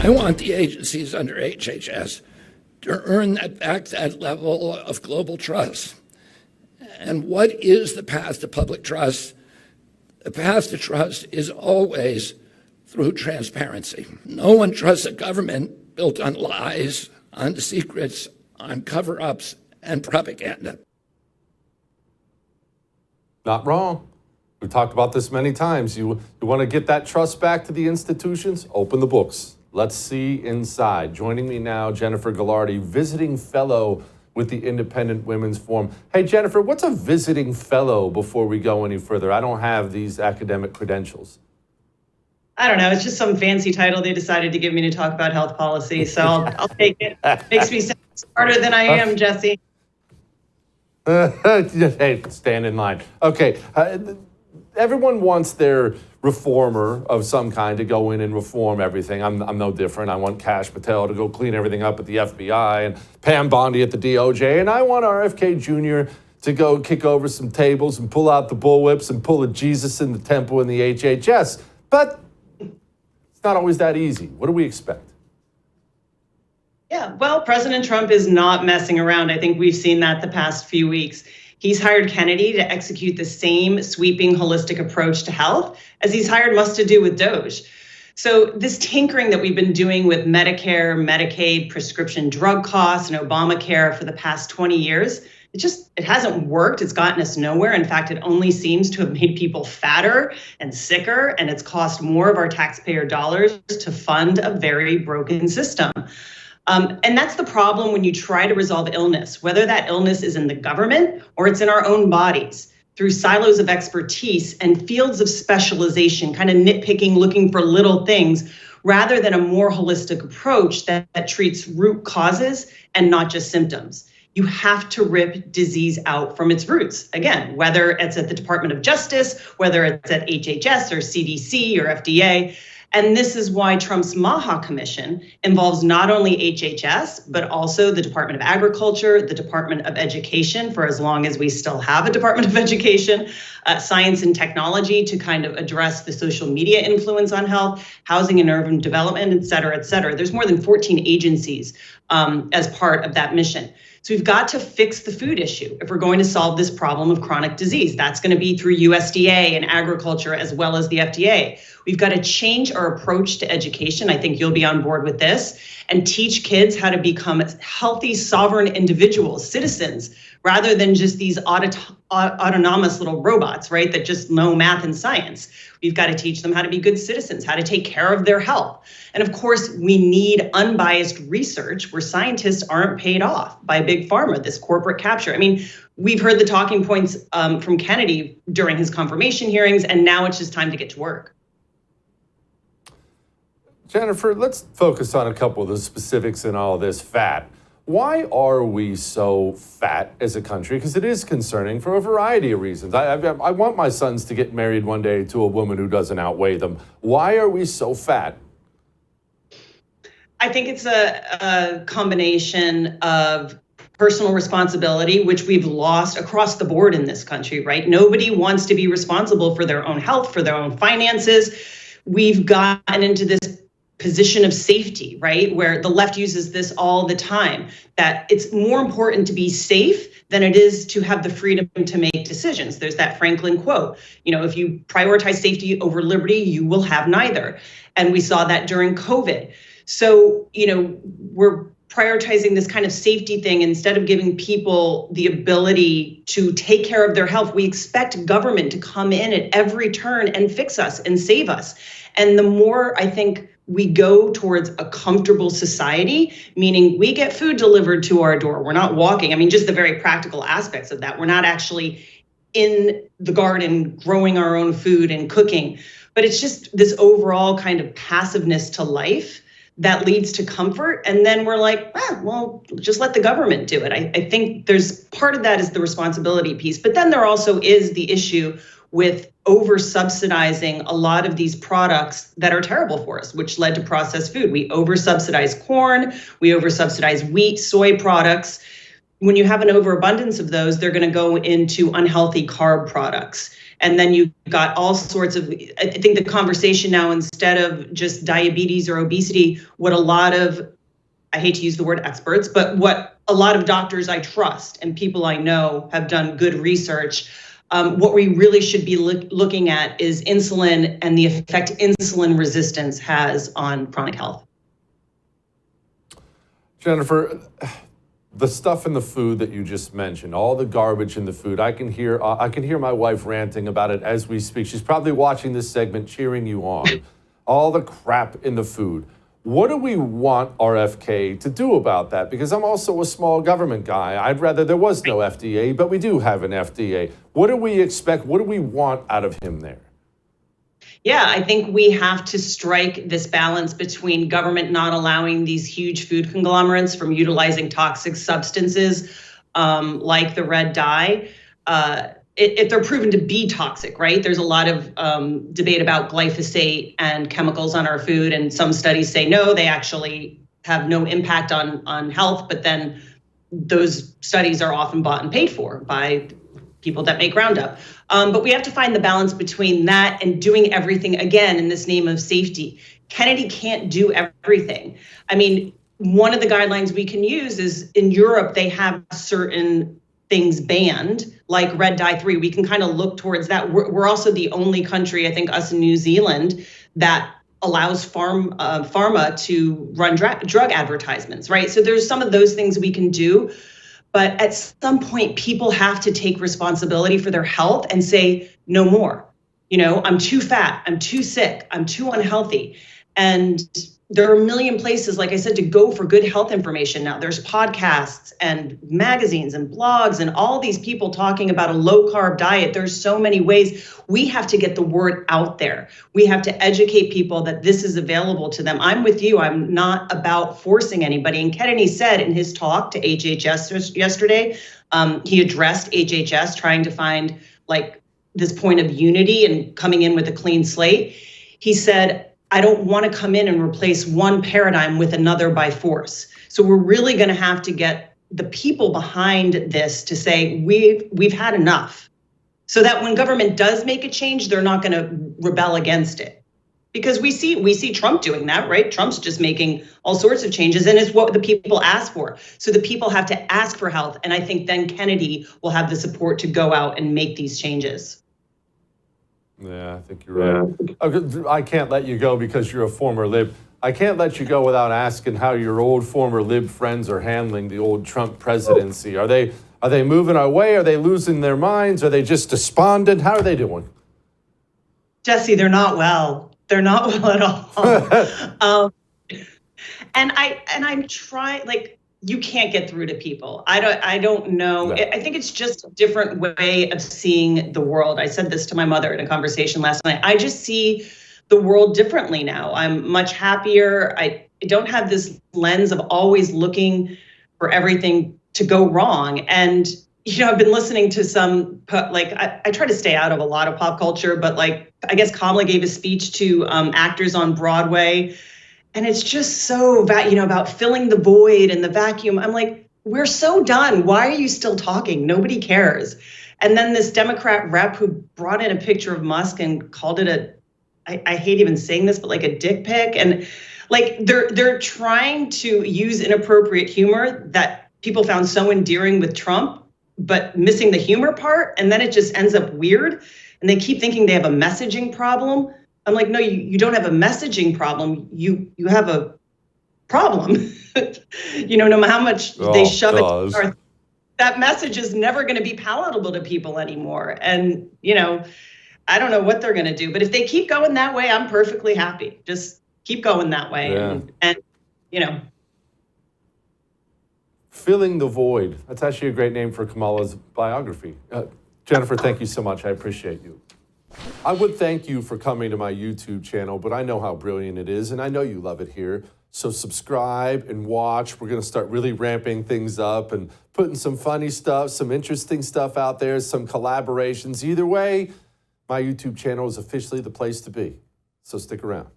I want the agencies under HHS to earn that level of global trust. And what is the path to public trust? The path to trust is always through transparency. No one trusts a government built on lies, on secrets, on cover-ups, and propaganda. Not wrong. We've talked about this many times. You want to get that trust back to the institutions? Open the books. Let's see inside. Joining me now, Jennifer Galardi, visiting fellow with the Independent Women's Forum. Hey, Jennifer, what's a visiting fellow before we go any further? I don't have these academic credentials. I don't know. It's just some fancy title they decided to give me to talk about health policy. So I'll take it. Makes me sound smarter than I am, Jesse. Hey, stand in line. Okay. Everyone wants their reformer of some kind to go in and reform everything. I'm no different. I want Kash Patel to go clean everything up at the FBI and Pam Bondi at the DOJ. And I want RFK Jr. to go kick over some tables and pull out the bullwhips and pull a Jesus in the temple in the HHS. But it's not always that easy. What do we expect? Yeah, well, President Trump is not messing around. I think we've seen that the past few weeks. He's hired Kennedy to execute the same sweeping, holistic approach to health as he's hired Musk to do with Doge. So this tinkering that we've been doing with Medicare, Medicaid, prescription drug costs, and Obamacare for the past 20 years, it hasn't worked. It's gotten us nowhere. In fact, it only seems to have made people fatter and sicker, and it's cost more of our taxpayer dollars to fund a very broken system. And that's the problem when you try to resolve illness, whether that illness is in the government or it's in our own bodies, through silos of expertise and fields of specialization, kind of nitpicking, looking for little things, rather than a more holistic approach that treats root causes and not just symptoms. You have to rip disease out from its roots. Again, whether it's at the Department of Justice, whether it's at HHS or CDC or FDA. And this is why Trump's MAHA commission involves not only HHS, but also the Department of Agriculture, the Department of Education, for as long as we still have a Department of Education, science and technology to kind of address the social media influence on health, housing and urban development, et cetera, et cetera. There's more than 14 agencies as part of that mission. So we've got to fix the food issue if we're going to solve this problem of chronic disease. That's going to be through USDA and agriculture as well as the FDA. We've got to change our approach to education. I think you'll be on board with this, and teach kids how to become healthy, sovereign individuals, citizens, rather than just these autonomous little robots, right, that just know math and science. We've got to teach them how to be good citizens, how to take care of their health. And of course, we need unbiased research where scientists aren't paid off by big pharma, this corporate capture. I mean, we've heard the talking points from Kennedy during his confirmation hearings, and now it's just time to get to work. Jennifer, let's focus on a couple of the specifics in all of this. Fat. Why are we so fat as a country? Because it is concerning for a variety of reasons. I want my sons to get married one day to a woman who doesn't outweigh them. Why are we so fat? I think it's a combination of personal responsibility, which we've lost across the board in this country, right? Nobody wants to be responsible for their own health, for their own finances. We've gotten into this position of safety, right? Where the left uses this all the time, that it's more important to be safe than it is to have the freedom to make decisions. There's that Franklin quote, if you prioritize safety over liberty, you will have neither. And we saw that during COVID. So, we're prioritizing this kind of safety thing instead of giving people the ability to take care of their health. We expect government to come in at every turn and fix us and save us. And the more, I think, we go towards a comfortable society, meaning we get food delivered to our door. We're not walking. I mean, just the very practical aspects of that. We're not actually in the garden growing our own food and cooking, but it's just this overall kind of passiveness to life that leads to comfort. And then we're like, well, just let the government do it. I think there's part of that is the responsibility piece, but then there also is the issue with over subsidizing a lot of these products that are terrible for us, which led to processed food. We over subsidize corn, we over subsidize wheat, soy products. when you have an overabundance of those, they're going to go into unhealthy carb products. And then you've got all sorts of, I think the conversation now, instead of just diabetes or obesity, what a lot of, I hate to use the word experts, but what a lot of doctors I trust and people I know have done good research. What we really should be looking at is insulin and the effect insulin resistance has on chronic health. Jennifer, the stuff in the food that you just mentioned, all the garbage in the food, I can hear my wife ranting about it as we speak. She's probably watching this segment, cheering you on. All the crap in the food. What do we want RFK to do about that? Because I'm also a small government guy. I'd rather there was no FDA, but we do have an FDA. What do we expect? What do we want out of him there? Yeah, I think we have to strike this balance between government not allowing these huge food conglomerates from utilizing toxic substances like the red dye. If they're proven to be toxic, right? There's a lot of debate about glyphosate and chemicals on our food, and some studies say no, they actually have no impact on health, but then those studies are often bought and paid for by people that make Roundup. But we have to find the balance between that and doing everything, again, in this name of safety. Kennedy can't do everything. I mean, one of the guidelines we can use is in Europe, they have certain things banned, like red dye 3. We can kind of look towards that. We're also the only country, I think, us in New Zealand, that allows pharma to run drug advertisements, right? So there's some of those things we can do. But at some point, people have to take responsibility for their health and say, no more. You know, I'm too fat, I'm too sick, I'm too unhealthy. And there are a million places, like I said, to go for good health information now. There's podcasts and magazines and blogs and all these people talking about a low carb diet. There's so many ways. We have to get the word out there. We have to educate people that this is available to them. I'm with you. I'm not about forcing anybody. And Kennedy said in his talk to HHS yesterday, he addressed HHS trying to find like this point of unity and coming in with a clean slate. He said, I don't want to come in and replace one paradigm with another by force. So we're really going to have to get the people behind this to say we've had enough, so that when government does make a change, they're not going to rebel against it. Because we see Trump doing that, right? Trump's just making all sorts of changes, and it's what the people ask for. So the people have to ask for health, and I think then Kennedy will have the support to go out and make these changes. Yeah, I think you're right. I can't let you go because you're a former Lib. I can't let you go without asking how your old former Lib friends are handling the old Trump presidency. Are they moving our way? Are they losing their minds? Are they just despondent? How are they doing? Jesse, they're not well. They're not well at all. And I'm trying, like, you can't get through to people. I don't know. No. I think it's just a different way of seeing the world. I said this to my mother in a conversation last night. I just see the world differently now. I'm much happier. I don't have this lens of always looking for everything to go wrong. And, you know, I've been listening to some, like, I try to stay out of a lot of pop culture, but like, I guess Kamala gave a speech to actors on Broadway. And it's just so, about filling the void and the vacuum. I'm like, we're so done. Why are you still talking? Nobody cares. And then this Democrat rep who brought in a picture of Musk and called it I hate even saying this, but like a dick pic. And like they're trying to use inappropriate humor that people found so endearing with Trump, but missing the humor part. And then it just ends up weird. And they keep thinking they have a messaging problem. I'm like, no, you don't have a messaging problem. You have a problem. No matter how much they shove it, that message is never going to be palatable to people anymore. And, I don't know what they're going to do. But if they keep going that way, I'm perfectly happy. Just keep going that way. Yeah. And Filling the Void. That's actually a great name for Kamala's biography. Jennifer, thank you so much. I appreciate you. I would thank you for coming to my YouTube channel, but I know how brilliant it is, and I know you love it here. So subscribe and watch. We're going to start really ramping things up and putting some funny stuff, some interesting stuff out there, some collaborations. Either way, my YouTube channel is officially the place to be. So stick around.